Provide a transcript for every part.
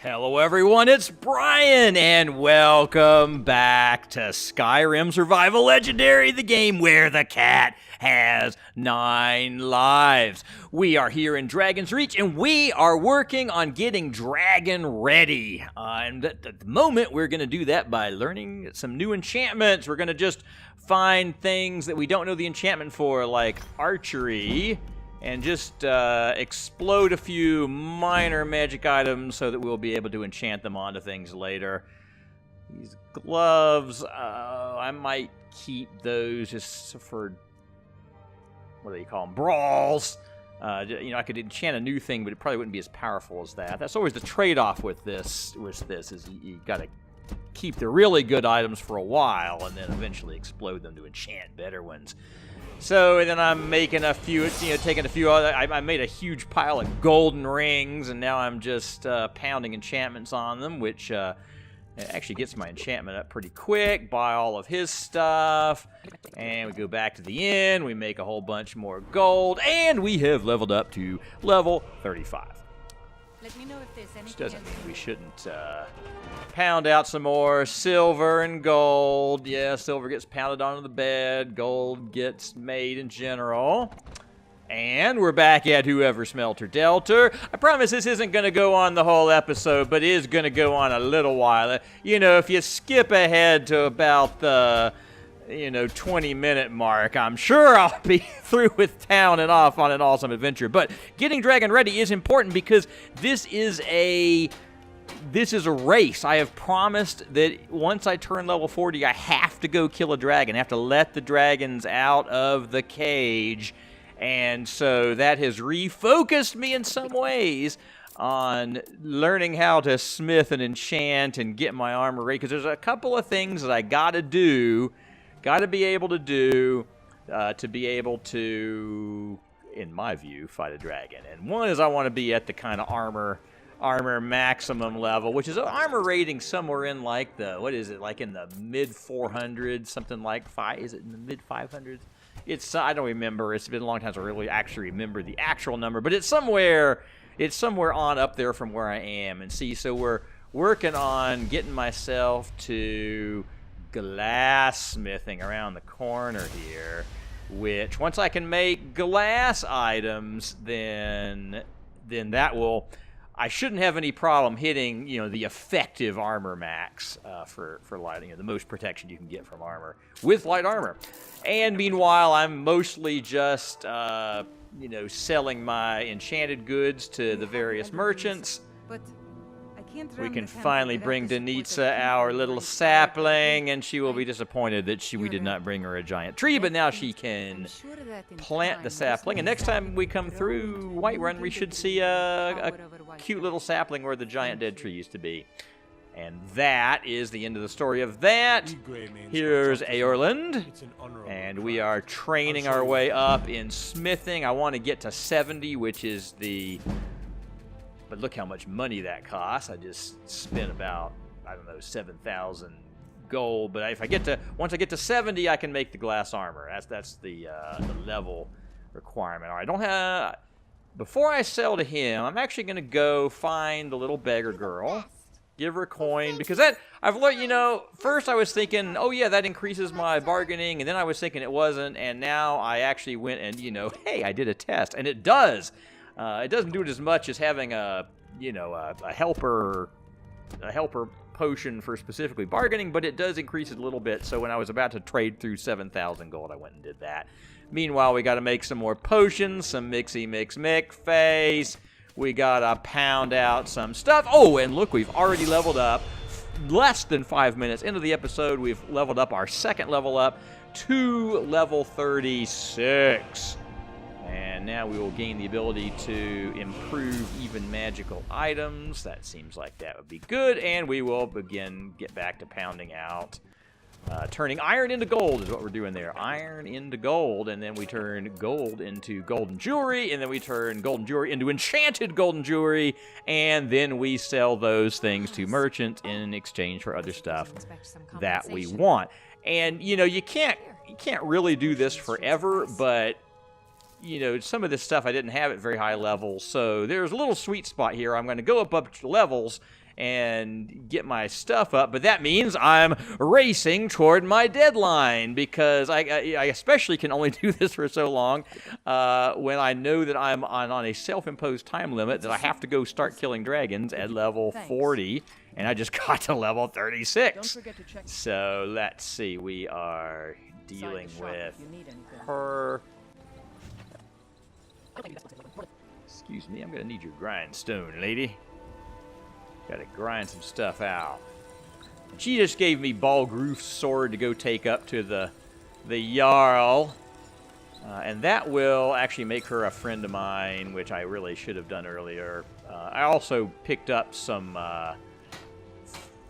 Hello everyone, it's Brian, and welcome back to Skyrim Survival Legendary, the game where the cat has 9 lives. We are here in Dragon's Reach, and we are working on getting dragon ready. And at the moment, we're going to do that by learning some new enchantments. We're going to just find things that we don't know the enchantment for, like archery, and just explode a few minor magic items so that we'll be able to enchant them onto things later. These gloves, I might keep those just for, what do you call them, brawls. I could enchant a new thing, but it probably wouldn't be as powerful as that. That's always the trade-off with this is you got to keep the really good items for a while and then eventually explode them to enchant better ones. So, and then I'm making a few, taking a few other, I made a huge pile of golden rings, and now I'm just pounding enchantments on them, which actually gets my enchantment up pretty quick. Buy all of his stuff, and we go back to the inn, we make a whole bunch more gold, and we have leveled up to level 35. Let me know if there's anything Which doesn't mean else. we shouldn't pound out some more silver and gold. Yeah, silver gets pounded onto the bed. Gold gets made in general. And we're back at whoever smelt or dealt her. I promise this isn't going to go on the whole episode, but it is going to go on a little while. If you skip ahead to about the 20-minute mark, I'm sure I'll be through with town and off on an awesome adventure. But getting dragon ready is important because this is a race. I have promised that once I turn level 40, I have to go kill a dragon. I have to let the dragons out of the cage. And so that has refocused me in some ways on learning how to smith and enchant and get my armor ready. Because there's a couple of things that I got to be able to do to be able to, in my view, fight a dragon. And one is I want to be at the kind of armor maximum level, which is armor rating somewhere in like the, what is it, like in the mid 400s, something like is it in the mid 500s? It's, I don't remember. It's been a long time since I really actually remember the actual number, but it's somewhere on up there from where I am. And see, so we're working on getting myself to glassmithing around the corner here, which once I can make glass items, then that will, I shouldn't have any problem hitting, the effective armor max for light, the most protection you can get from armor with light armor. And meanwhile, I'm mostly just, selling my enchanted goods to the various merchants. But I can't We run can the temple finally without bring the support of Denitsa people our who little run sapling, and she will be Right. disappointed that we did not bring her a giant tree, but now she can I'm sure that in plant the time, sapling. And next time we come grow through into Whiterun, we should see a power over Whiterun. cute little sapling where the giant dead tree used to be. And that is the end of the story of that. Here's Eorland, and we are training our way up in smithing. I want to get to 70, which is but look how much money that costs. I just spent about, 7,000 gold. But once I get to 70, I can make the glass armor. That's the level requirement. All right, I don't have. Before I sell to him, I'm actually going to go find the little beggar girl. Give her a coin, because I've learned, first I was thinking, oh yeah, that increases my bargaining, and then I was thinking it wasn't, and now I actually went and, hey, I did a test, and it does. It doesn't do it as much as having a helper potion for specifically bargaining, but it does increase it a little bit, so when I was about to trade through 7,000 gold, I went and did that. Meanwhile, we got to make some more potions, some mix face. We gotta pound out some stuff. Oh, and look, we've already leveled up. Less than 5 minutes into the episode, we've leveled up our second level up to level 36. And now we will gain the ability to improve even magical items. That seems like that would be good. And we will get back to pounding out. Turning iron into gold is what we're doing there. Iron into gold, and then we turn gold into golden jewelry, and then we turn golden jewelry into enchanted golden jewelry, and then we sell those things to merchants in exchange for other stuff that we want. And, you can't really do this forever, but, some of this stuff I didn't have at very high levels, so there's a little sweet spot here. I'm going to go up to levels and get my stuff up, but that means I'm racing toward my deadline, because I especially can only do this for so long when I know that I'm on a self-imposed time limit that I have to go start killing dragons at level 40, and I just got to level 36. So let's see, we are dealing with her. Excuse me, I'm gonna need your grindstone, lady. Gotta grind some stuff out. She just gave me Balgroof's sword to go take up to the Jarl. And that will actually make her a friend of mine, which I really should have done earlier. I also picked up some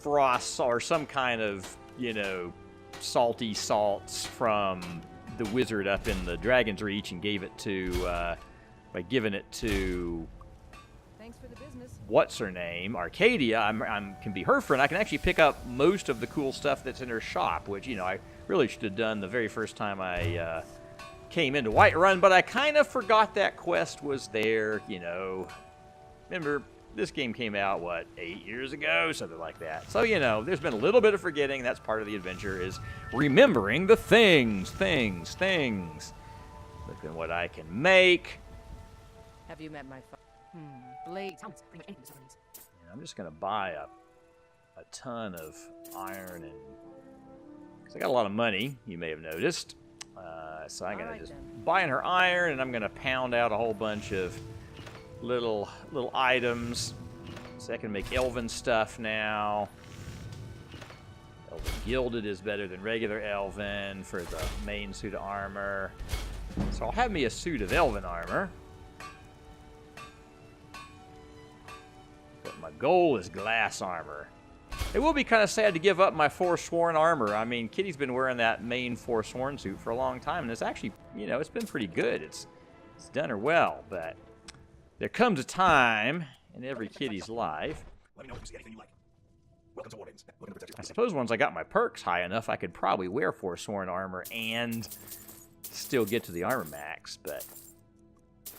frost or some kind of, you know, salty salts from the wizard up in the Dragon's Reach and gave it to, by giving it to, Thanks for the business. what's her name, Arcadia. I can be her friend. I can actually pick up most of the cool stuff that's in her shop, which, you know, I really should have done the very first time I came into Whiterun, but I kind of forgot that quest was there, you know. Remember, this game came out, what, 8 years ago? Something like that. So, you know, there's been a little bit of forgetting. That's part of the adventure, is remembering the things. Look at what I can make. Have you met my blades? I'm just going to buy a ton of iron, and because I got a lot of money, you may have noticed. So I'm going to just buy in her iron, and I'm going to pound out a whole bunch of little items, so I can make elven stuff now. Elven Gilded is better than regular elven for the main suit of armor. So I'll have me a suit of elven armor. But my goal is glass armor. It will be kind of sad to give up my Forsworn armor. I mean, Kitty's been wearing that main Forsworn suit for a long time, and it's actually, you know, it's been pretty good. It's done her well, but there comes a time in every Kitty's life. Let me know if you see anything you like. Welcome to Wargames. Looking to protect I your suppose once I got my perks high enough, I could probably wear Forsworn armor and still get to the armor max, but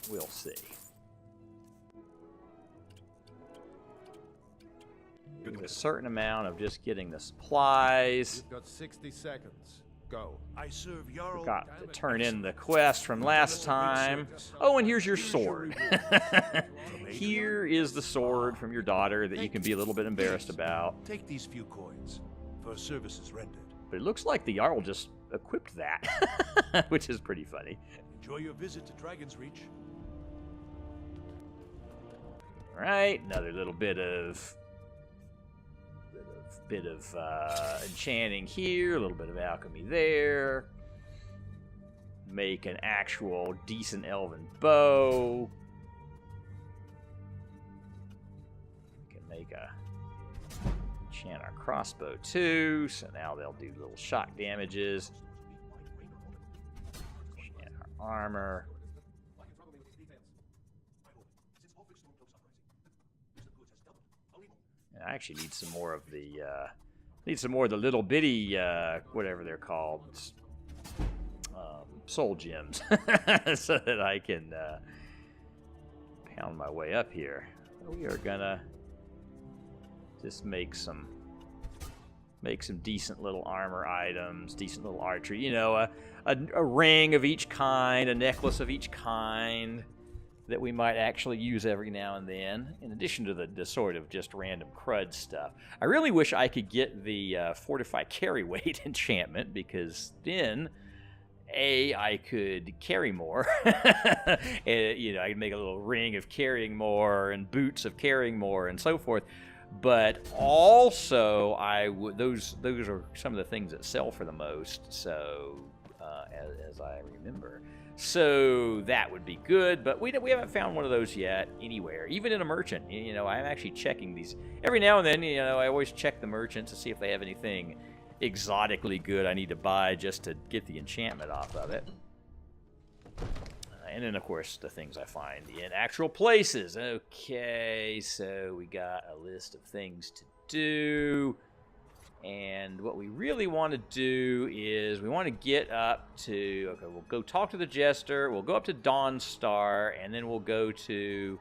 we'll see. There's a certain amount of just getting the supplies. You've got 60 seconds. Go. I serve Jarl. Got to turn in the quest from last time. Oh, and here's your sword. Here is the sword from your daughter that you can be a little bit embarrassed about. Take these few coins for services rendered. But it looks like the Jarl just equipped that, which is pretty funny. Enjoy your visit to Dragon's Reach. All right, another little bit of enchanting here, a little bit of alchemy there. Make an actual decent elven bow. We can make a enchant our crossbow too, so now they'll do little shock damages. Enchant our armor. I actually need some more of the little bitty whatever they're called, soul gems, so that I can pound my way up here. We are gonna just make some decent little armor items, decent little archery. You know, a ring of each kind, a necklace of each kind, that we might actually use every now and then, in addition to the sort of just random crud stuff. I really wish I could get the Fortify Carry Weight enchantment, because then, I could carry more. And, you know, I could make a little ring of carrying more, and boots of carrying more, and so forth. But also, those are some of the things that sell for the most, so, as I remember. So that would be good, but we haven't found one of those yet anywhere, even in a merchant. You know, I'm actually checking these every now and then. You know, I always check the merchants to see if they have anything exotically good I need to buy just to get the enchantment off of it. And then, of course, the things I find in actual places. Okay, so we got a list of things to do. And what we really want to do is we want to get up to, okay, we'll go talk to the Jester, we'll go up to Dawnstar, and then we'll go to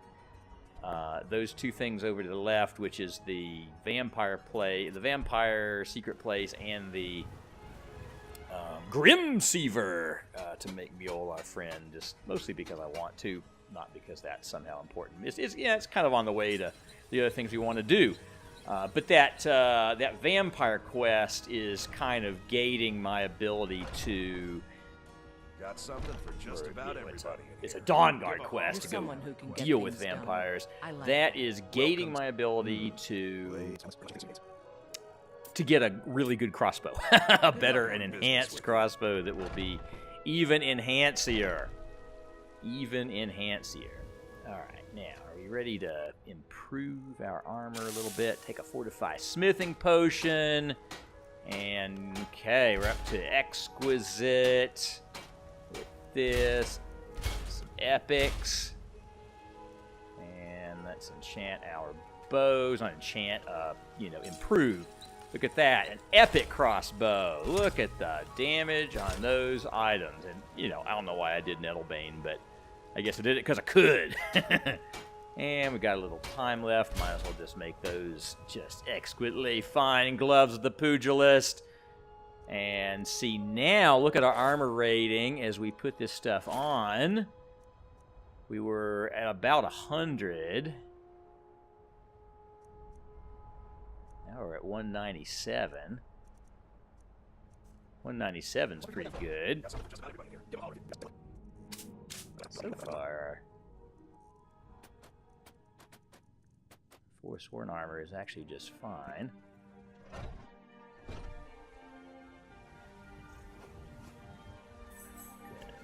those two things over to the left, which is the vampire secret place, and the Grimseaver to make Mule our friend, just mostly because I want to, not because that's somehow important. It's kind of on the way to the other things we want to do. But that vampire quest is kind of gating my ability to... Got something for just about everybody. It's a Dawnguard quest to go someone who can get deal with things done. vampires. I like That is gating my ability to get a really good crossbow. A better and enhanced crossbow that will be even enhancier. Even enhancier. Alright, now, are we ready to improve our armor a little bit? Take a fortified smithing potion. And, okay, we're up to exquisite. With this, some epics. And let's enchant our bows. Not enchant, improve. Look at that, an epic crossbow. Look at the damage on those items. And, I don't know why I did Nettlebane, but I guess I did it because I could. And we got a little time left. Might as well just make those just exquisitely fine gloves of the pugilist. And see now, look at our armor rating as we put this stuff on. We were at about 100. Now we're at 197. 197's pretty good. So far, Forsworn armor is actually just fine.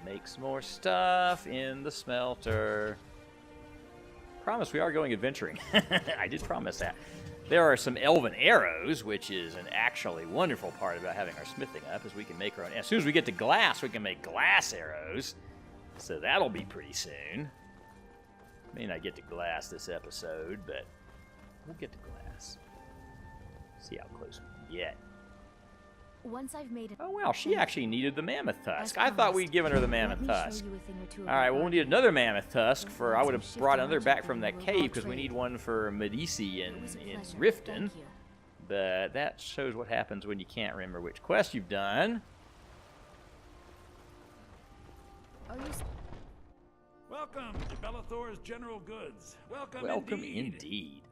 Make some more stuff in the smelter. Promise we are going adventuring. I did promise that. There are some elven arrows, which is an actually wonderful part about having our smithing up, is we can make our own. As soon as we get to glass, we can make glass arrows. So that'll be pretty soon. May not get to glass this episode, but we'll get to glass. See how close we can get. Once I've made it. Oh, well, she actually needed the mammoth tusk. I thought we'd given her the mammoth tusk. All Alright, well, we'll need another mammoth tusk for... I would have brought another back from that cave because we need one for Medici in Riften. But that shows what happens when you can't remember which quest you've done. Welcome to Bellathor's General Goods. Welcome indeed.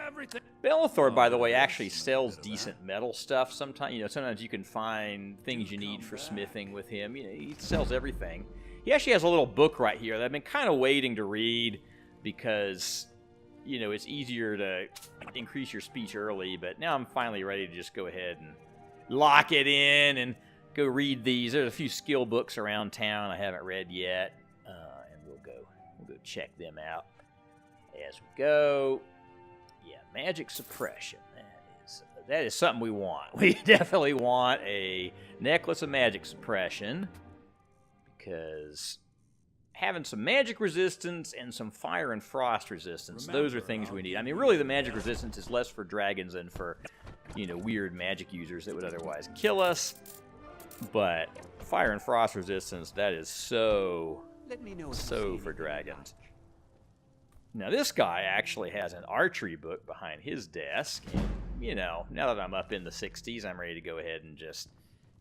Everything. Bellathor, by the way, actually sells decent metal stuff. Sometimes, sometimes you can find things you need for smithing with him. He sells everything. He actually has a little book right here that I've been kind of waiting to read because, it's easier to increase your speech early. But now I'm finally ready to just go ahead and lock it in and go read these. There's a few skill books around town I haven't read yet, and we'll go check them out as we go. Yeah, magic suppression. That is something we want. We definitely want a necklace of magic suppression because having some magic resistance and some fire and frost resistance, those are things we need. I mean, really, the magic resistance is less for dragons than for, weird magic users that would otherwise kill us. But fire and frost resistance, that is so for dragons. Now, this guy actually has an archery book behind his desk. And, now that I'm up in the 60s, I'm ready to go ahead and just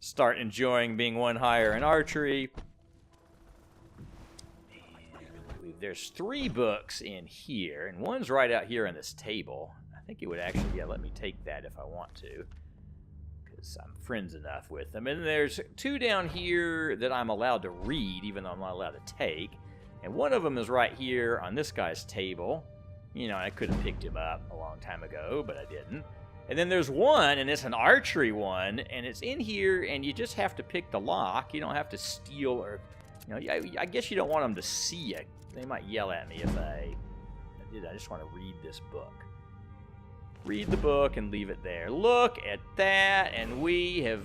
start enjoying being one higher in archery. And there's 3 books in here, and one's right out here on this table. I think it would actually, let me take that if I want to, because I'm friends enough with them. And there's 2 down here that I'm allowed to read, even though I'm not allowed to take. And one of them is right here on this guy's table. I could have picked him up a long time ago, but I didn't. And then there's one, and it's an archery one, and it's in here, and you just have to pick the lock. You don't have to steal or, I guess you don't want them to see you. They might yell at me if I did. I just want to read this book. Read the book and leave it there. Look at that, and we have,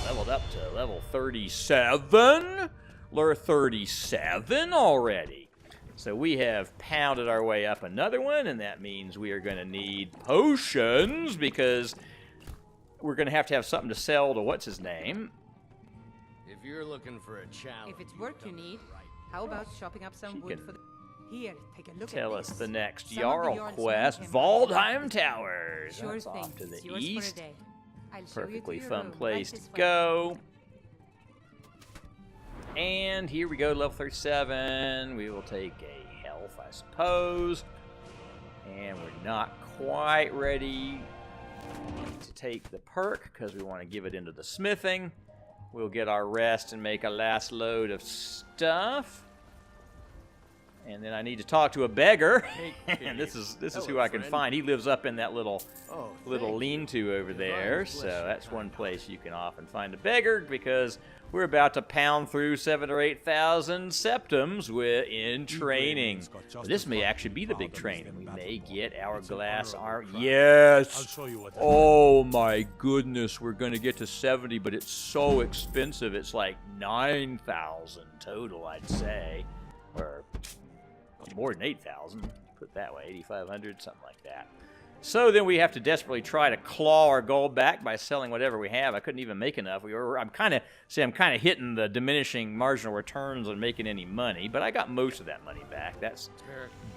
leveled up to level 37? We're 37 already. So we have pounded our way up another one, and that means we are going to need potions because we're going to have something to sell to what's his name. If you're looking for a challenge, If it's work you need, how about shopping up some wood for the... Here, take a look Tell at us this. the next Some of the Jarl Jarl's quest, men Waldheim Towers. Sure That's thing. off to the It's yours for a east. day. I'll show you to Perfectly your fun room place right to this way. go. And here we go, level 37. We will take a health, I suppose. And we're not quite ready to take the perk because we want to give it into the smithing. We'll get our rest and make a last load of stuff. And then I need to talk to a beggar. And this is who I can find. He lives up in that little lean-to over there. So that's one place you can often find a beggar because we're about to pound through 7,000 or 8,000 septums in training. But this may actually be the big training. We may get our glass armor. Yes! Oh my goodness, we're going to get to 70, but it's so expensive. It's like 9,000 total, I'd say. Or more than 8,000, put it that way, 8,500, something like that. So then we have to desperately try to claw our gold back by selling whatever we have. I couldn't even make enough. I'm kind of hitting the diminishing marginal returns on making any money, but I got most of that money back. That's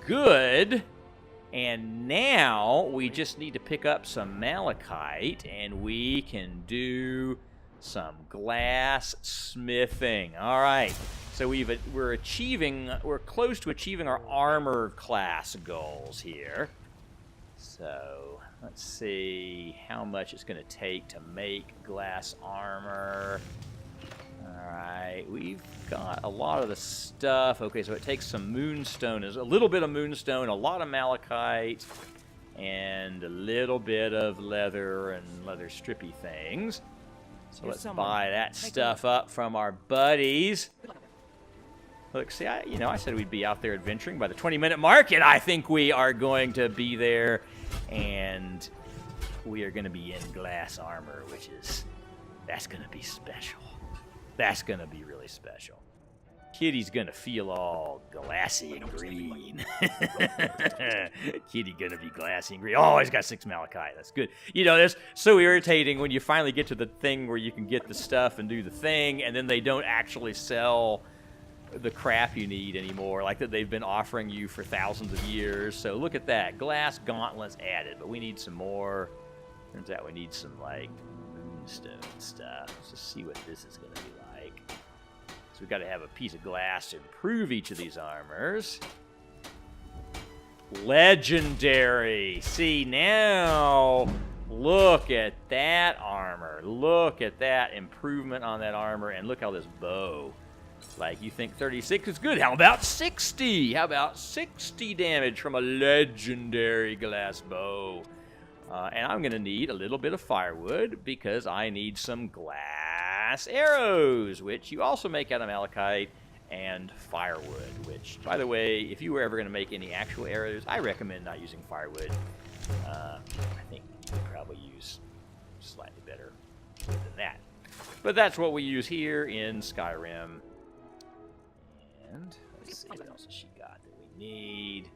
good. And now we just need to pick up some malachite, and we can do some glass smithing. All right. So we're close to achieving our armor class goals here. So let's see how much it's going to take to make glass armor. All right, we've got a lot of the stuff. Okay, so it takes some moonstone, a little bit of moonstone, a lot of malachite, and a little bit of leather and leather strippy things. So let's buy that stuff up from our buddies. Look, see, I said we'd be out there adventuring by the 20-minute mark, and I think we are going to be there, and we are going to be in glass armor, that's going to be special. That's going to be really special. Kitty's going to feel all glassy and green. Kitty going to be glassy and green. Oh, he's got 6 malachite. That's good. That's so irritating when you finally get to the thing where you can get the stuff and do the thing, and then they don't actually sell the crap you need anymore, like that they've been offering you for thousands of years. So look at that. Glass gauntlets added, but we need some more. Turns out we need some, like, moonstone stuff. Let's just see what this is going to be like. So we've got to have a piece of glass to improve each of these armors. Legendary. See, now look at that armor. Look at that improvement on that armor, and look how this bow. Like, you think 36 is good. How about 60? How about 60 damage from a legendary glass bow? And I'm going to need a little bit of firewood because I need some glass arrows, which you also make out of malachite, and firewood, which, by the way, if you were ever going to make any actual arrows, I recommend not using firewood. I think you could probably use slightly better wood than that. But that's what we use here in Skyrim. And let's see what else has she got that we need.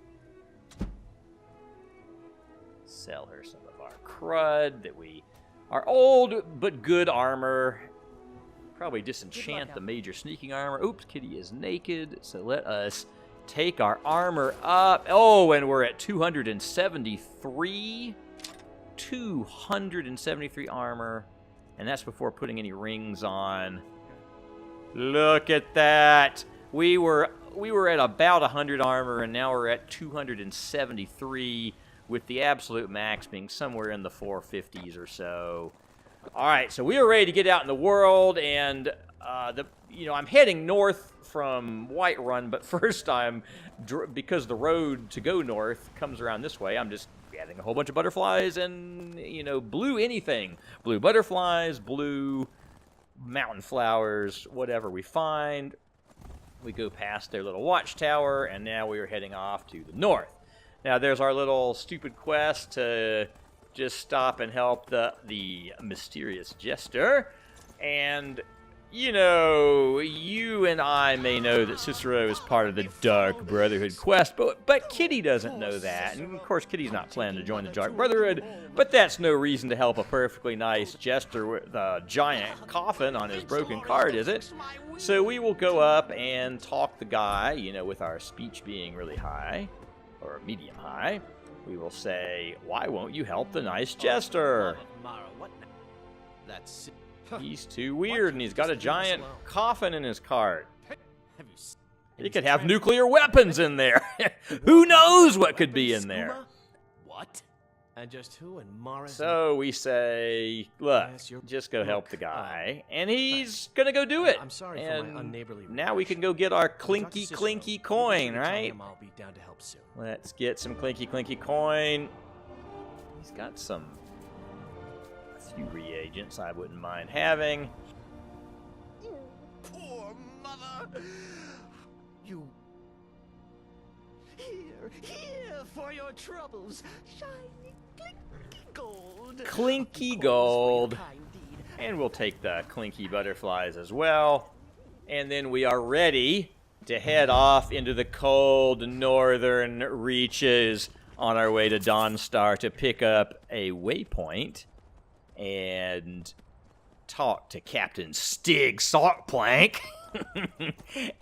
Sell her some of our crud our old but good armor. Probably disenchant the major sneaking armor. Oops, Kitty is naked. So let us take our armor up. Oh, and we're at 273. 273 armor. And that's before putting any rings on. Look at that. We were at about 100 armor, and now we're at 273, with the absolute max being somewhere in the 450s or so. All right, so we are ready to get out in the world, and I'm heading north from Whiterun, but first because the road to go north comes around this way, I'm just gathering a whole bunch of butterflies and blue anything, blue butterflies, blue mountain flowers, whatever we find. We go past their little watchtower, and now we are heading off to the north. Now, there's our little stupid quest to just stop and help the mysterious jester. And, you know, you and I may know that Cicero is part of the Dark Brotherhood quest, but Kitty doesn't know that. And, of course, Kitty's not planning to join the Dark Brotherhood, but that's no reason to help a perfectly nice jester with a giant coffin on his broken cart, is it? So we will go up and talk the guy, you know, with our speech being really high, or medium high. We will say, why won't you help the nice jester? That's... He's too weird, and he's got a giant coffin in his cart. He could have nuclear weapons in there. Who knows what could be in there? What? And just who and Morris? So we say, look, just go help the guy, and he's gonna go do it. I'm sorry and for my unneighborly now we can go get our clinky coin, right? I'll be down to help soon. Let's get some clinky coin. He's got some few reagents I wouldn't mind having. Poor mother. You... Here for your troubles. Shiny, clinky gold. Clinky gold. And we'll take the clinky butterflies as well. And then we are ready to head off into the cold northern reaches on our way to Dawnstar to pick up a waypoint and talk to Captain Stig Saltplank,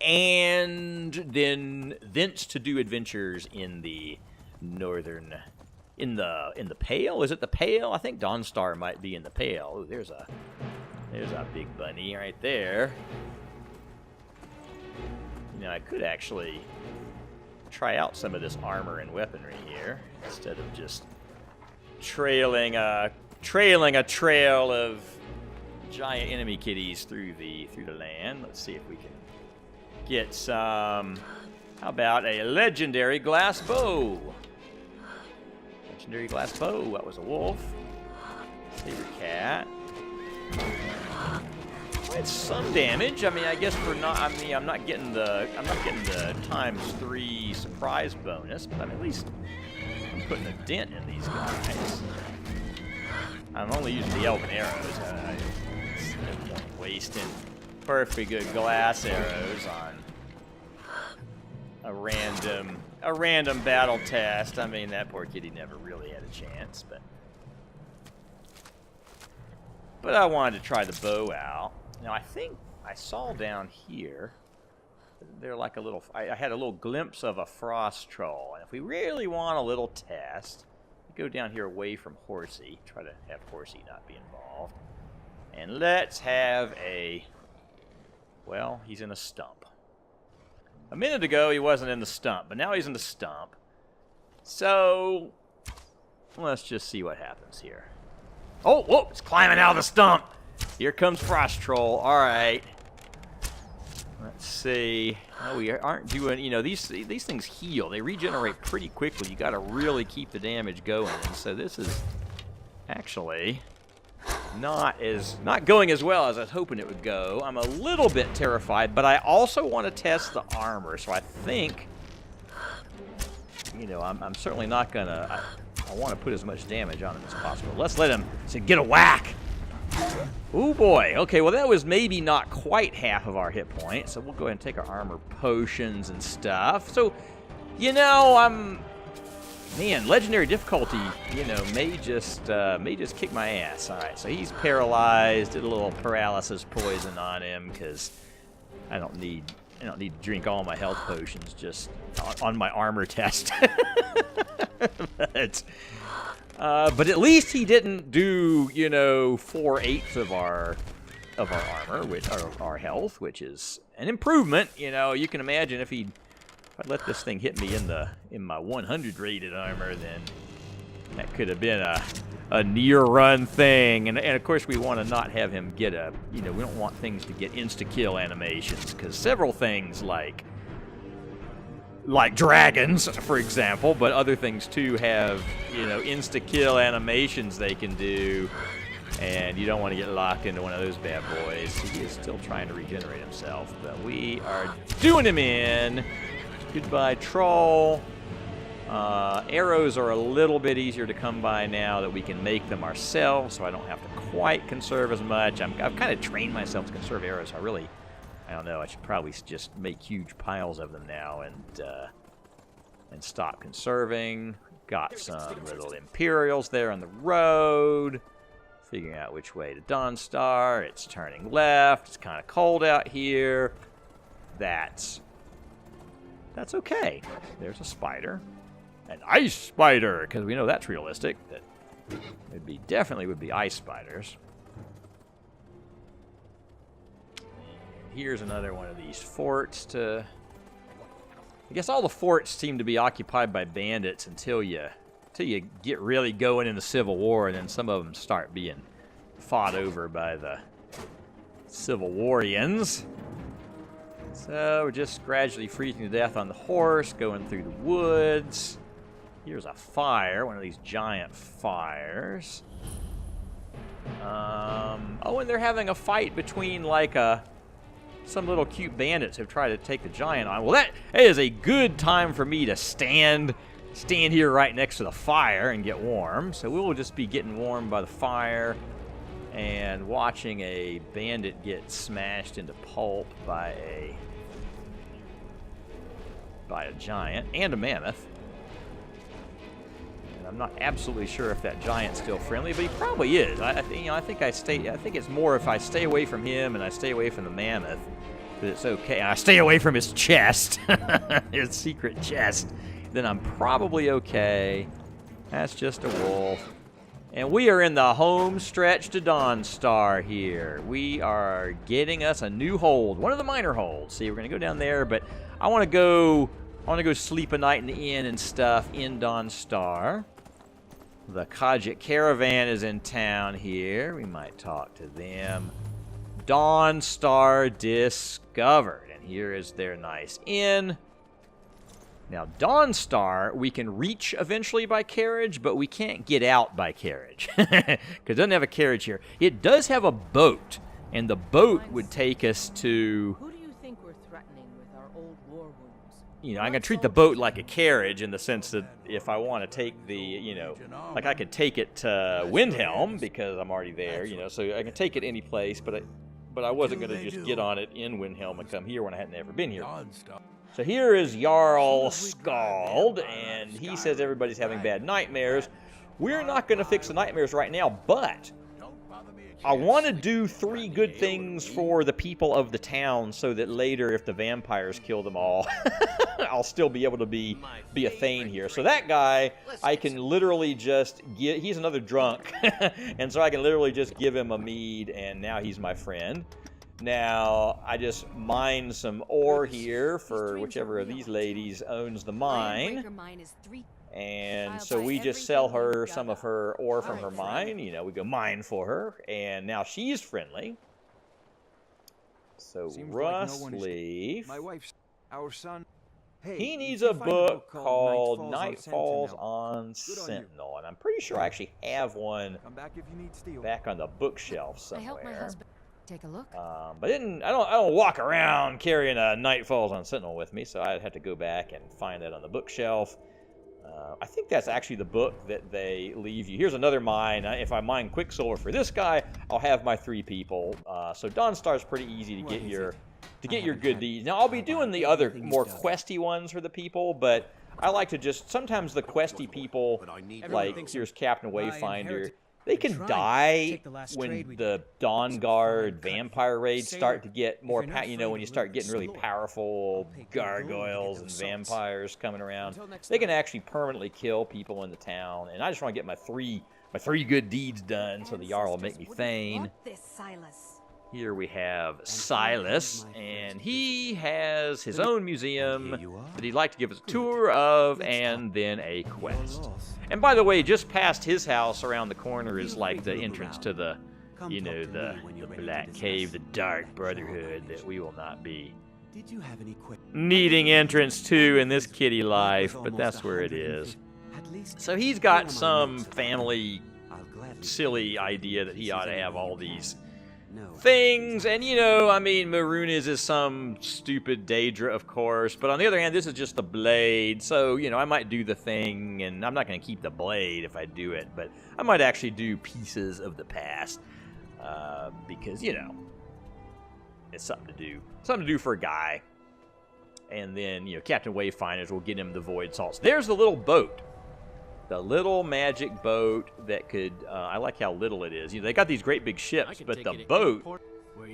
and then thence to do adventures in the northern, in the Pale. Is it the Pale? I think Dawnstar might be in the Pale. Ooh, there's a big bunny right there. You know, I could actually try out some of this armor and weaponry here instead of just trailing a trail of giant enemy kitties through the land. Let's see if we can get some. How about a legendary glass bow? Legendary glass bow. That was a wolf. Saber cat. It's some damage. I mean, I guess for not. I mean, I'm not getting the ×3 surprise bonus, but I'm at least putting a dent in these guys. I'm only using the elven arrows. I'm wasting perfectly good glass arrows on a random battle test. I mean, that poor kitty never really had a chance, but I wanted to try the bow out. Now, I think I saw down here, they're like a little, I had a little glimpse of a frost troll. And if we really want a little test, go down here away from Horsey. Try to have Horsey not be involved. And let's have a... Well, he's in a stump. A minute ago, he wasn't in the stump, but now he's in the stump. So, let's just see what happens here. Oh, whoa, it's climbing out of the stump. Here comes Frost Troll. All right. Let's see. Oh, we aren't doing, you know, these things heal. They regenerate pretty quickly. You got to really keep the damage going. And so this is actually not going as well as I was hoping it would go. I'm a little bit terrified, but I also want to test the armor. So I think, you know, I'm certainly not going to, I want to put as much damage on him as possible. Let's let him get a whack. Oh boy. Okay, well that was maybe not quite half of our hit points, so we'll go ahead and take our armor potions and stuff. So, you know, man, legendary difficulty, you know, may just kick my ass. All right, so he's paralyzed. Did a little paralysis poison on him because I don't need to drink all my health potions just on my armor test. But at least he didn't do, you know, 4/8 of our armor, which our health, which is an improvement. You know, you can imagine if I let this thing hit me in my 100 rated armor, then that could have been a near run thing. And of course we want to not have him get we don't want things to get insta kill animations, because several things like dragons, for example, but other things too have, you know, insta-kill animations they can do, and you don't want to get locked into one of those bad boys. He is still trying to regenerate himself, but we are doing him in. Goodbye, troll. Arrows are a little bit easier to come by now that we can make them ourselves, so I don't have to quite conserve as much. I've kind of trained myself to conserve arrows. I don't know. I should probably just make huge piles of them now and stop conserving. Got some little Imperials there on the road. Figuring out which way to Dawnstar. It's turning left. It's kind of cold out here. That's okay. There's a spider. An ice spider, because we know that's realistic. That definitely would be ice spiders. Here's another one of these forts to... I guess all the forts seem to be occupied by bandits until you get really going in the Civil War, and then some of them start being fought over by the Civil Warians. So we're just gradually freezing to death on the horse, going through the woods. Here's a fire, one of these giant fires. Oh, and they're having a fight between like some little cute bandits who've tried to take the giant on. Well, that is a good time for me to stand here right next to the fire and get warm. So we will just be getting warm by the fire and watching a bandit get smashed into pulp by a giant and a mammoth. And I'm not absolutely sure if that giant's still friendly, but he probably is. I think it's more if I stay away from him and I stay away from the mammoth, that it's okay. And I stay away from his chest, his secret chest, then I'm probably okay. That's just a wolf. And we are in the home stretch to Dawnstar here. We are getting us a new hold, one of the minor holds. See, we're gonna go down there, but I want to go sleep a night in the inn and stuff in Dawnstar. The Khajiit caravan is in town here. We might talk to them. Dawnstar discovered, and here is their nice inn. Now, Dawnstar, we can reach eventually by carriage, but we can't get out by carriage, because it doesn't have a carriage here. It does have a boat, and the boat would take us to... Who do you think we're threatening with our old war wounds? You know, I'm going to treat the boat like a carriage in the sense that if I want to take the, you know, like I could take it to Windhelm because I'm already there, you know, so I can take it any place, but I wasn't going to just get on it in Windhelm and come here when I hadn't ever been here. So here is Jarl Skald, and he says everybody's having bad nightmares. We're not going to fix the nightmares right now, but I want to do 3 good things for the people of the town so that later, if the vampires kill them all, I'll still be able to be a Thane here. So that guy, I can literally just give... He's another drunk, and so I can literally just give him a mead, and now he's my friend. Now, I just mine some ore here for whichever of these ladies owns the mine. And so we just sell her some of her ore from her mine. You know, we go mine for her. And now she's friendly. So Rustleaf, My wife's... Our son... Hey, he needs a book called Night Falls on Sentinel. And I'm pretty sure I actually have one Come back if you need steel. back on the bookshelf I somewhere. helped my husband take a look. But I don't walk around carrying a Night Falls on Sentinel with me, so I'd have to go back and find that on the bookshelf. I think that's actually the book that they leave you. Here's another mine. If I mine Quicksilver for this guy, I'll have my 3 people. So Dawnstar's pretty easy to get your good deeds. Now I'll be doing the other more questy ones for the people, but I like to just sometimes the questy people, like here's Captain Wayfinder. They can die when the Dawnguard vampire raids start to get more, you know, when you start getting really powerful gargoyles and vampires coming around. They can actually permanently kill people in the town, and I just want to get my three good deeds done so the Jarl will make me Thane. Here we have Silas, and he has his own museum that he'd like to give us a tour of, and then a quest. And by the way, just past his house around the corner is like the entrance to the, you know, the Black Cave, the Dark Brotherhood that we will not be needing entrance to in this kitty life, but that's where it is. So he's got some family silly idea that he ought to have all these things, and you know, I mean, Marooniz is some stupid Daedra, of course, but on the other hand, this is just the blade, so, you know, I might do the thing, and I'm not going to keep the blade if I do it, but I might actually do pieces of the past. because, you know, it's something to do. Something to do for a guy. And then, you know, Captain Wayfinders will get him the Void Salts. There's the little boat. The little magic boat that could, I like how little it is. You know, they got these great big ships, but the boat,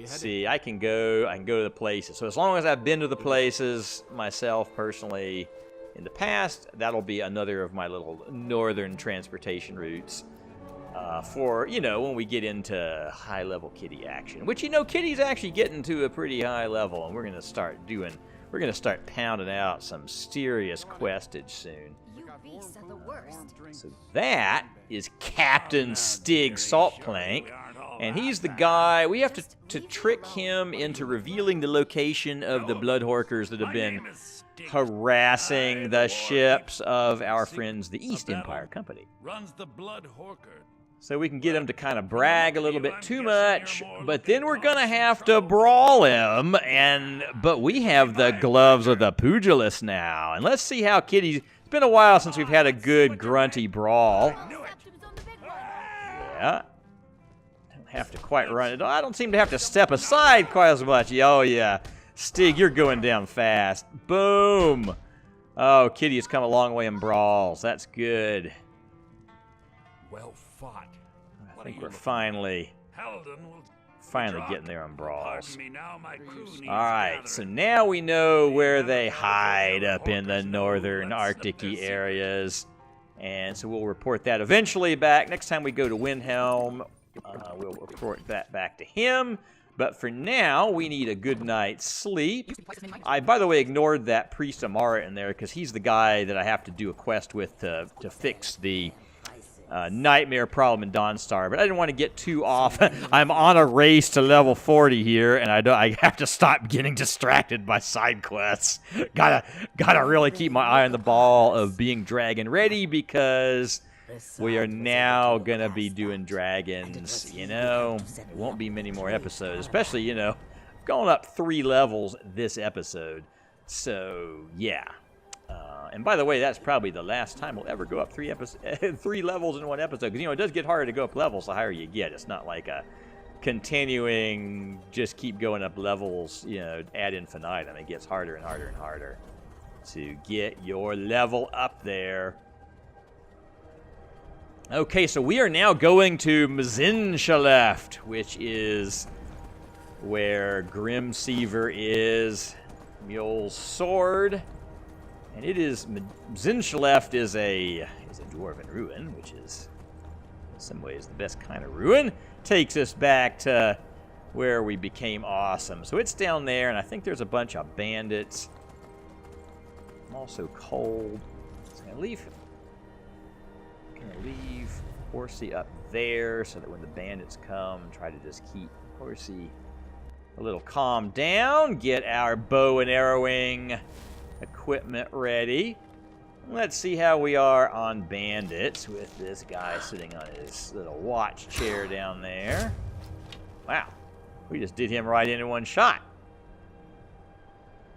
see, I can go to the places. So as long as I've been to the places myself personally in the past, that'll be another of my little northern transportation routes for, you know, when we get into high-level kitty action. Which, you know, kitty's actually getting to a pretty high level, and we're going to start pounding out some serious questage soon. Beasts are the worst. So that is Captain Stig Saltplank, and he's the guy, we have to trick him into revealing the location of the Bloodhorkers that have been harassing the ships of our friends, the East Empire Company. Runs the Bloodhorker. So we can get him to kind of brag a little bit too much, but then we're going to have to brawl him, but we have the gloves of the pugilist now, and let's see how Kitty's... It's been a while since we've had a good grunty brawl. Yeah. Don't have to quite run it. I don't seem to have to step aside quite as much. Oh, yeah. Stig, you're going down fast. Boom. Oh, Kitty has come a long way in brawls. That's good. Well fought. I think we're finally Finally getting there on brawls. All Alright, so now we know where they hide up in the northern Arctic-y areas. And so we'll report that eventually back. Next time we go to Windhelm, we'll report that back to him. But for now, we need a good night's sleep. I, by the way, ignored that Priest Amara in there because he's the guy that I have to do a quest with to fix the... nightmare problem in Dawnstar, but I didn't want to get too off. I'm on a race to level 40 here, and I have to stop getting distracted by side quests. Gotta really keep my eye on the ball of being dragon ready because we are now gonna be doing dragons. You know, it won't be many more episodes, especially, you know, going up 3 levels this episode. So yeah. And by the way, that's probably the last time we'll ever go up 3 levels in one episode. Because, you know, it does get harder to go up levels the higher you get. It's not like a continuing, just keep going up levels, you know, ad infinitum. It gets harder and harder and harder to get your level up there. Okay, so we are now going to Mzinchaleft, which is where Grimseaver is, Mjol's sword. And it is, Mzinchaleft is a dwarven ruin, which is in some ways the best kind of ruin. Takes us back to where we became awesome. So it's down there, and I think there's a bunch of bandits. I'm also cold. So I'm gonna leave Horsey up there so that when the bandits come, try to just keep Horsey a little calmed down. Get our bow and arrowing equipment ready. Let's see how we are on bandits with this guy sitting on his little watch chair down there. Wow, we just did him right in one shot.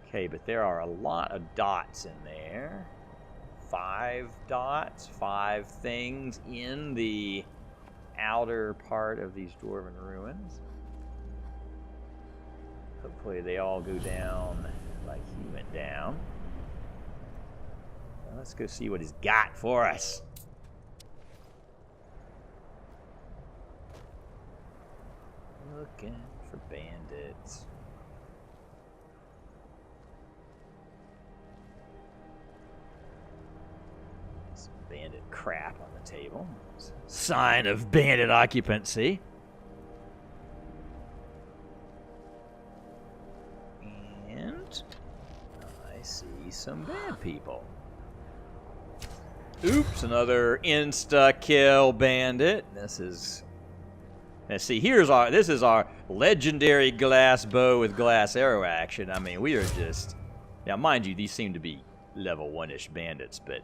Okay, but there are a lot of dots in there. 5 dots, 5 things in the outer part of these dwarven ruins. Hopefully they all go down like he went down. Well, let's go see what he's got for us. Looking for bandits. Some bandit crap on the table. Sign of bandit occupancy. And I see some bad people. Oops, another insta-kill bandit. This is... Let's see, this is our legendary glass bow with glass arrow action. I mean, we are just... Now, mind you, these seem to be level 1-ish bandits, but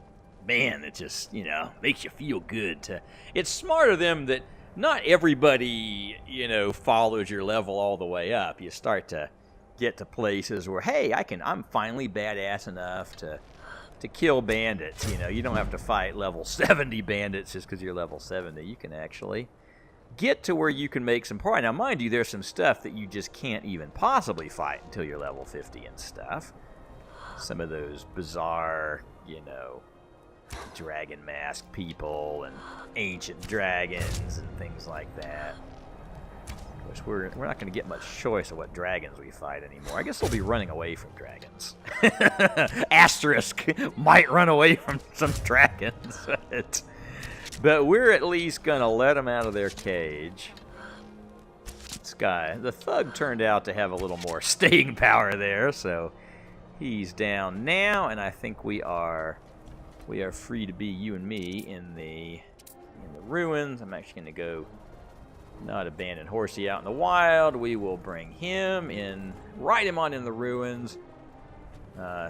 man, it just, you know, makes you feel good to... It's smart of them that not everybody, you know, follows your level all the way up. You start to get to places where, hey, I'm finally badass enough to kill bandits. You know, you don't have to fight level 70 bandits just because you're level 70. You can actually get to where you can make some progress. Now, mind you, there's some stuff that you just can't even possibly fight until you're level 50 and stuff. Some of those bizarre, you know, dragon mask people and ancient dragons and things like that. Of course, we're not going to get much choice of what dragons we fight anymore. I guess we'll be running away from dragons. Asterisk might run away from some dragons. But we're at least going to let them out of their cage. This guy, the thug, turned out to have a little more staying power there, so he's down now, and I think we are free to be you and me in the ruins. I'm actually going to go not abandon Horsey out in the wild. We will bring him in, ride him on in the ruins,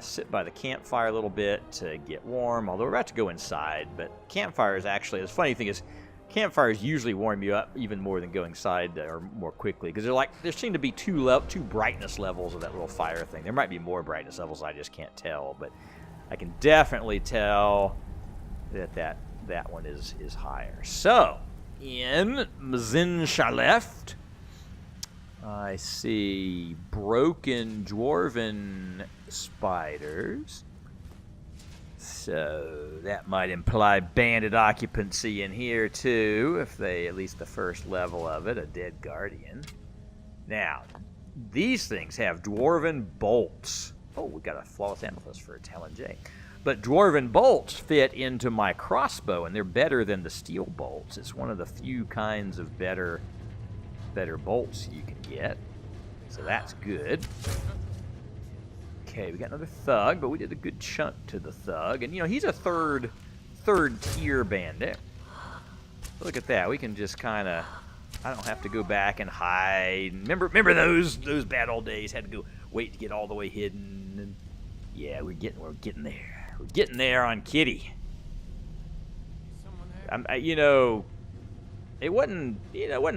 sit by the campfire a little bit to get warm, although we're about to go inside. But campfire is actually, the funny thing is, campfires usually warm you up even more than going inside or more quickly, because there seem to be two brightness levels of that little fire thing. There might be more brightness levels, I just can't tell, but I can definitely tell that one is higher. So, in Mzinchaleft, I see broken dwarven spiders. So that might imply bandit occupancy in here too, if they, at least the first level of it, a dead guardian. Now, these things have dwarven bolts. Oh, we got a flawless amethyst for a Talon J. But dwarven bolts fit into my crossbow, and they're better than the steel bolts. It's one of the few kinds of better bolts you can get. So that's good. Okay, we got another thug, but we did a good chunk to the thug. And, you know, he's a third tier bandit. Look at that. We can just kind of, I don't have to go back and hide. Remember those bad old days? Had to go wait to get all the way hidden. And yeah, we're getting there. We're getting there on Kitty. You know, it wasn't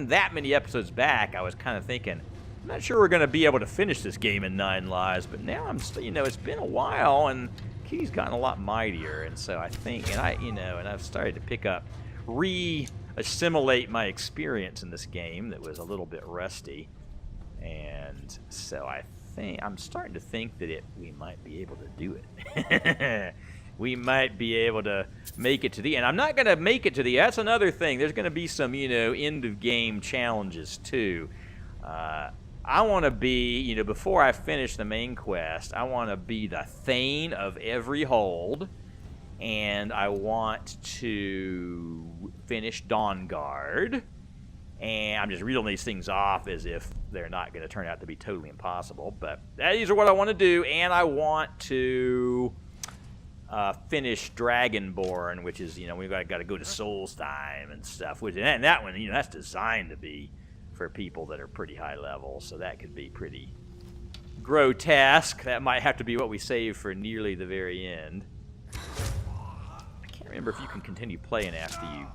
that many episodes back. I was kind of thinking, I'm not sure we're going to be able to finish this game in 9 lives, but now it's been a while, and Kitty's gotten a lot mightier, and so I think, and I've started to pick up, assimilate my experience in this game that was a little bit rusty, and so I'm starting to think that we might be able to do it. We might be able to make it to the end. I'm not going to make it to the end. That's another thing. There's going to be some, end of game challenges too. I want to be, before I finish the main quest, I want to be the Thane of every hold, and I want to finish Dawnguard. And I'm just reading these things off as if they're not going to turn out to be totally impossible. But these are what I want to do. And I want to finish Dragonborn, which is, we've got to go to Solstheim and stuff. And that one, that's designed to be for people that are pretty high level. So that could be pretty grotesque. That might have to be what we save for nearly the very end. I can't remember if you can continue playing after you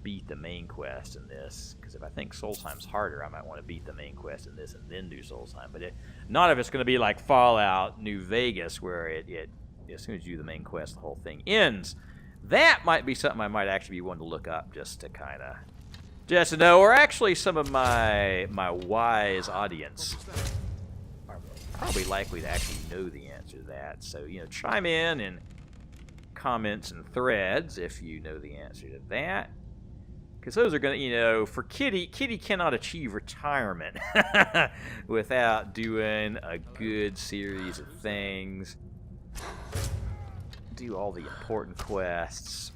beat the main quest in this, because if I think Solstheim's harder, I might want to beat the main quest in this and then do Solstheim. But none of it's going to be like Fallout New Vegas, where it as soon as you do the main quest, the whole thing ends. That might be something I might actually be wanting to look up just to know, or actually some of my wise audience are probably likely to actually know the answer to that. So, chime in comments and threads if you know the answer to that. Because those are going to, for Kitty cannot achieve retirement without doing a good series of things. Do all the important quests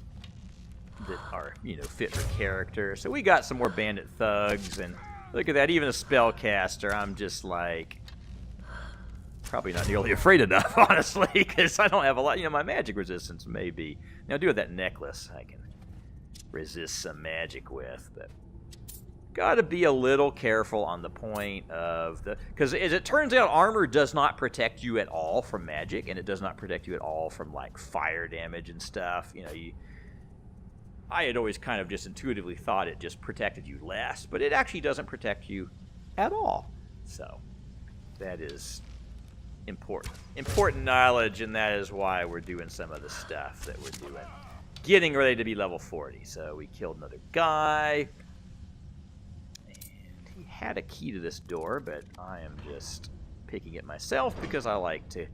that are, fit for character. So we got some more bandit thugs, and look at that, even a spellcaster, I'm just like, probably not nearly afraid enough, honestly, because I don't have a lot, my magic resistance may be. Now, do with that necklace, I can resist some magic with, but gotta be a little careful on the point of because as it turns out, armor does not protect you at all from magic, and it does not protect you at all from like fire damage and stuff. I had always kind of just intuitively thought it just protected you less, but it actually doesn't protect you at all. So that is important knowledge, and that is why we're doing some of the stuff that we're doing. Getting ready to be level 40. So we killed another guy. he had a key to this door, but I am just picking it myself because I like to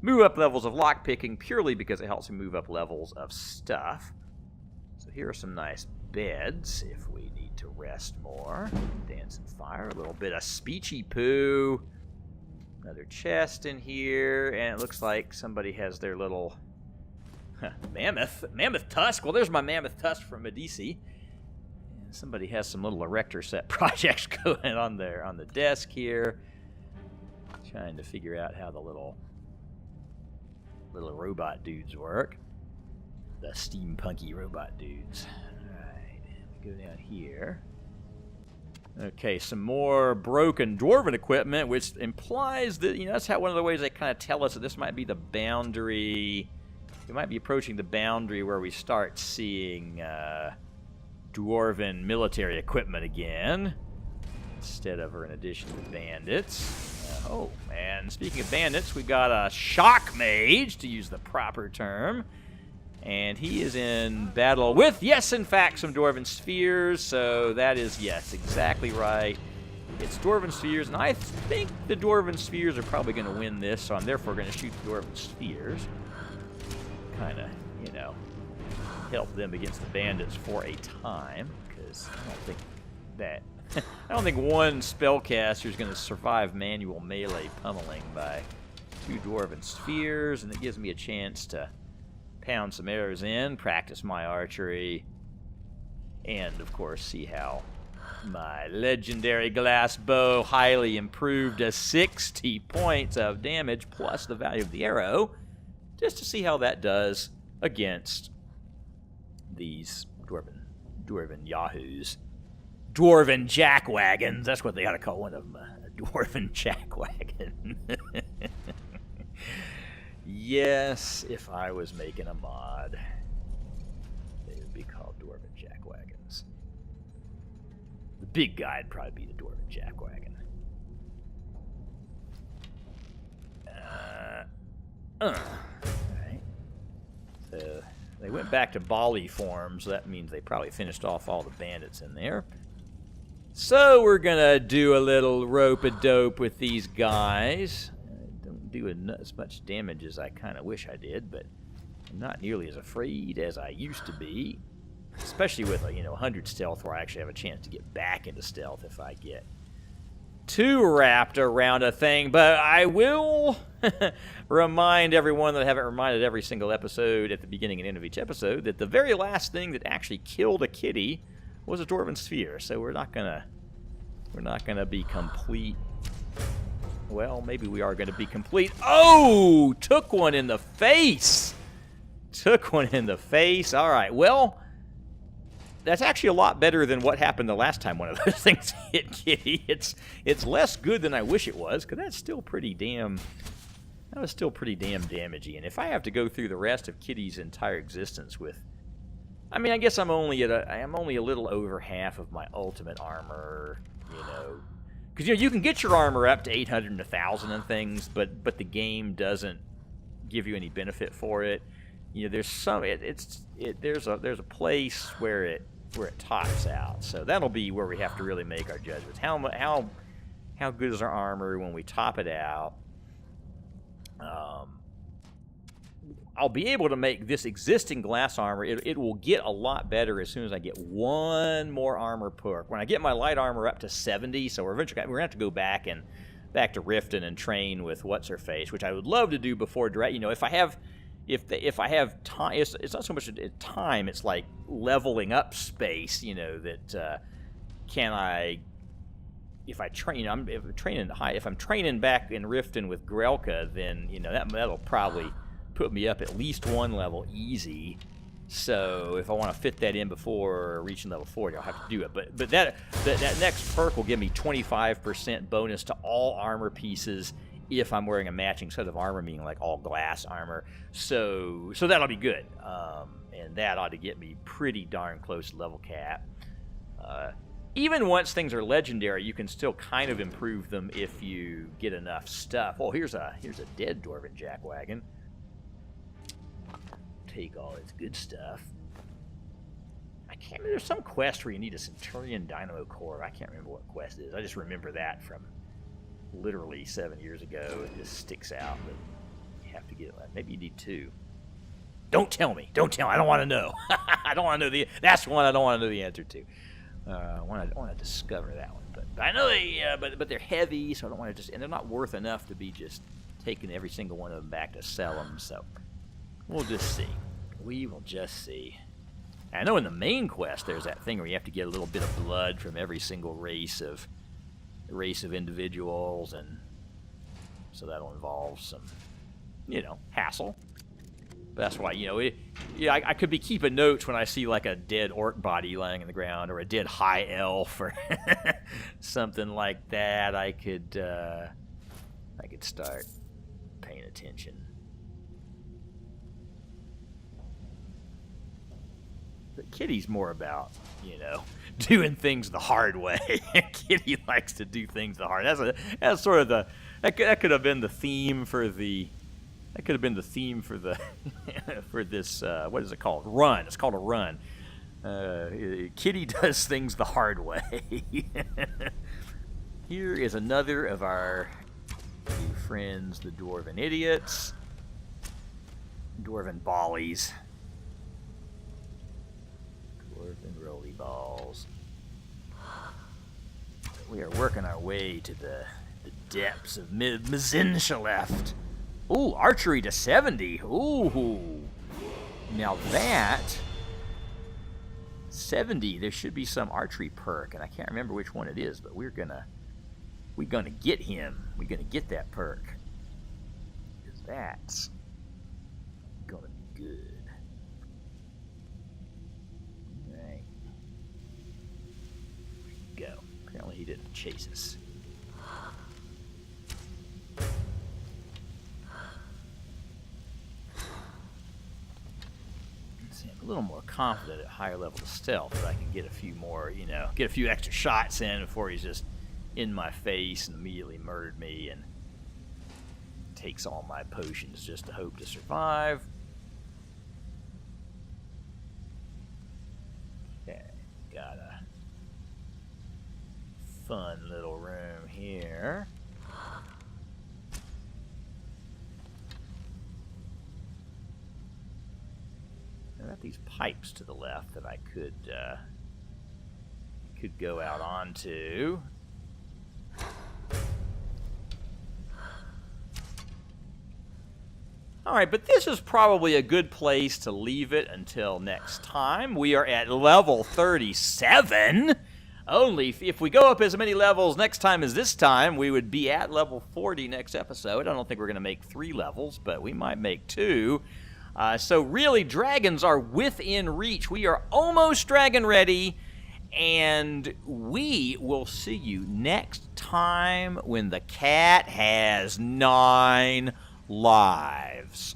move up levels of lockpicking purely because it helps me move up levels of stuff. So here are some nice beds if we need to rest more. Dance and fire, a little bit of speechy poo. Another chest in here, and it looks like somebody has their little mammoth tusk. Well, there's my mammoth tusk from Medici. And somebody has some little erector set projects going on there on the desk here. Trying to figure out how the little robot dudes work. The steampunky robot dudes. Alright, we go down here. Okay, some more broken dwarven equipment, which implies that, that's how one of the ways they kind of tell us that this might be the boundary. We might be approaching the boundary where we start seeing dwarven military equipment again, instead of or in addition to bandits. Oh, and speaking of bandits, we got a shock mage, to use the proper term. And he is in battle with, yes, in fact, some Dwarven Spheres. So that is, yes, exactly right. It's Dwarven Spheres, and I think the Dwarven Spheres are probably going to win this, so I'm therefore going to shoot the Dwarven Spheres. Kind of, help them against the bandits for a time, because I don't think one spellcaster is going to survive manual melee pummeling by 2 Dwarven Spheres, and it gives me a chance to pound some arrows in, practice my archery, and of course see how my legendary glass bow, highly improved to 60 points of damage plus the value of the arrow, just to see how that does against these dwarven yahoos. Dwarven jackwagons, that's what they ought to call one of them, a dwarven jackwagon. Yes, if I was making a mod, they would be called Dwarven Jackwagons. The big guy'd probably be the Dwarven Jackwagon. Alright. So, they went back to Bali form, so that means they probably finished off all the bandits in there. So, we're gonna do a little rope-a-dope with these guys. Do as much damage as I kind of wish I did, but I'm not nearly as afraid as I used to be, especially with 100 stealth, where I actually have a chance to get back into stealth if I get too wrapped around a thing. But I will remind everyone that I haven't reminded every single episode at the beginning and end of each episode that the very last thing that actually killed a kitty was a Dwarven Sphere. So we're not gonna be complete. Well, maybe we are going to be complete. Oh! Took one in the face! Took one in the face. All right, well, that's actually a lot better than what happened the last time one of those things hit Kitty. It's less good than I wish it was, because that's still pretty damn... That was still pretty damn damaging. And if I have to go through the rest of Kitty's entire existence with... I mean, I guess I'm only a little over half of my ultimate armor, Because, you can get your armor up to 800 and 1,000 and things, but the game doesn't give you any benefit for it. There's some there's a place where it tops out. So that'll be where we have to really make our judgments. How good is our armor when we top it out? I'll be able to make this existing glass armor. It will get a lot better as soon as I get one more armor perk. When I get my light armor up to 70, so we're eventually we're gonna have to go back to Riften and train with what's her face, which I would love to do before direct. If I have time, it's not so much time. It's like leveling up space. That can I. If I train, if I'm training back in Riften with Grelka, then that'll probably put me up at least one level easy. So if I want to fit that in before reaching level 40, I'll have to do it. But that next perk will give me 25% bonus to all armor pieces if I'm wearing a matching set of armor, meaning like all glass armor. So that'll be good. And that ought to get me pretty darn close to level cap. Even once things are legendary, you can still kind of improve them if you get enough stuff. Oh, here's a dead Dwarven Jackwagon. Take all its good stuff. I can't remember. There's some quest where you need a Centurion Dynamo Core. I can't remember what quest it is. I just remember that from literally 7 years ago. It just sticks out. But you have to get it. Maybe you need 2. Don't tell me. Don't tell me. I don't want to know. I don't want to know the. That's one I don't want to know the answer to. I want to discover that one. But I know they. But they're heavy, so I don't want to just. And they're not worth enough to be just taking every single one of them back to sell them. So we'll just see. We will just see. I know in the main quest there's that thing where you have to get a little bit of blood from every single race of individuals, and so that'll involve some, hassle. But that's why, I could be keeping notes when I see like a dead orc body lying in the ground or a dead high elf or something like that. I could start paying attention. But Kitty's more about, doing things the hard way. Kitty likes to do things the hard. That's sort of the that could have been the theme for the. That could have been the theme for the for this. What is it called? Run. It's called a run. Kitty does things the hard way. Here is another of our new friends, the Dwarven Idiots, Dwarven Ballies. Dwarven Roly Balls. We are working our way to the depths of Mzinchaleft. Ooh, archery to 70. Ooh. Now that 70, there should be some archery perk, and I can't remember which one it is, but we're gonna get him. We're gonna get that perk. Because that's gonna be good. Alright. Go. Apparently he didn't chase us. I'm a little more confident at higher levels of stealth that I can get a few more, get a few extra shots in before he's just in my face and immediately murdered me and takes all my potions just to hope to survive. Okay, got a fun little room here. I've got these pipes to the left that I could go out onto. Alright, but this is probably a good place to leave it until next time. We are at level 37. Only if we go up as many levels next time as this time, we would be at level 40 next episode. I don't think we're going to make 3 levels, but we might make 2. So really, dragons are within reach. We are almost dragon ready, and we will see you next time when the cat has 9 lives.